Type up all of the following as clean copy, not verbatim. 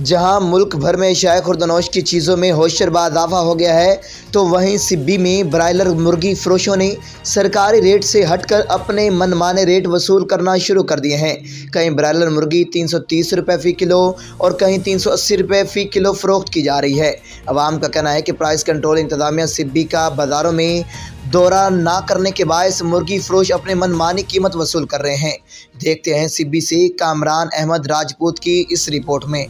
जहां मुल्क भर में शाय खुर्दनोश की चीज़ों में होशरबा इजाफा हो गया है, तो वहीं सिब्बी में ब्रायलर मुर्गी फरोशों ने सरकारी रेट से हटकर अपने मनमाने रेट वसूल करना शुरू कर दिए हैं। कहीं ब्रायलर मुर्गी 330 रुपये फ़ी किलो और कहीं 380 रुपये फ़ी किलो फ़रोख्त की जा रही है। अवाम का कहना है कि प्राइस कंट्रोल इंतज़ामिया सिब्बी का बाज़ारों में दौरा ना करने के बायस मुर्गी फरोश अपने मनमानी कीमत वसूल कर रहे हैं। देखते हैं सिब्बी से कामरान अहमद राजपूत की इस रिपोर्ट में।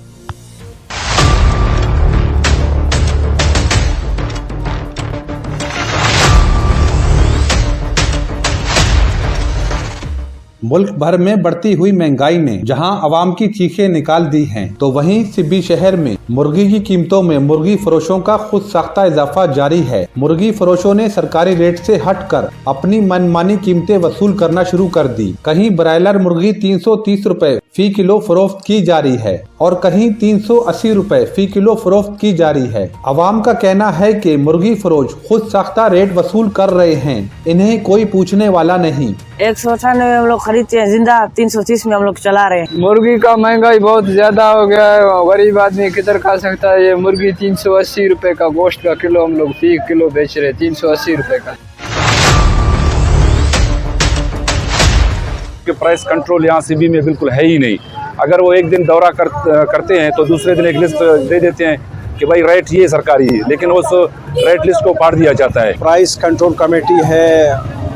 मुल्क भर में बढ़ती हुई महंगाई ने जहां अवाम की चीखें निकाल दी हैं, तो वहीं सिब्बी शहर में मुर्गी की कीमतों में मुर्गी फरोशों का खुद साख्ता इजाफा जारी है। मुर्गी फरोशों ने सरकारी रेट से हटकर अपनी मनमानी कीमतें वसूल करना शुरू कर दी। कहीं ब्रायलर मुर्गी 330 रुपए फ़ी किलो फरोख्त की जा रही है और कहीं 380 रुपए फ़ी किलो फरोख्त की जा रही है। अवाम का कहना है कि मुर्गी फरोश खुद साख्ता रेट वसूल कर रहे हैं, इन्हें कोई पूछने वाला नहीं। 198 में हम लोग खरीदते हैं, जिंदा 330 में हम लोग चला रहे हैं। मुर्गी का महंगाई बहुत ज्यादा हो गया है, गरीब आदमी किधर खा सकता है। ये मुर्गी 380 रुपए का गोश्त का किलो हम लोग 30 किलो बेच रहे हैं, 380 रुपए का। प्राइस कंट्रोल यहाँ सिब्बी में बिल्कुल है ही नहीं। अगर वो एक दिन दौरा करते हैं तो दूसरे दिन एक लिस्ट दे देते हैं कि भाई रेट ये सरकारी है, लेकिन उस रेट लिस्ट को पाड़ दिया जाता है। प्राइस कंट्रोल कमेटी है,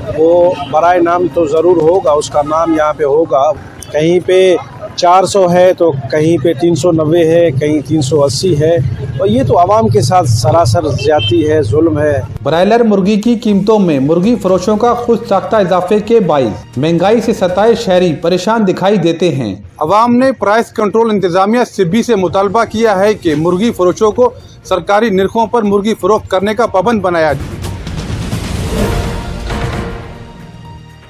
वो बराए नाम तो ज़रूर होगा, उसका नाम यहाँ पे होगा। कहीं पे 400 है तो कहीं पे 390 है, कहीं 380 है, और ये तो आवाम के साथ सरासर ज्यादती है, जुल्म है। ब्रायलर मुर्गी की कीमतों में मुर्गी फरोशों का खुद साख्ता इजाफे के बाइस महंगाई से सताए शहरी परेशान दिखाई देते हैं। अवाम ने प्राइस कंट्रोल इंतजामिया सिब्बी से मुतालबा किया है कि मुर्गी फरोशों को सरकारी निर्खों पर मुर्गी फरोख्त करने का पाबंद बनाया जाए।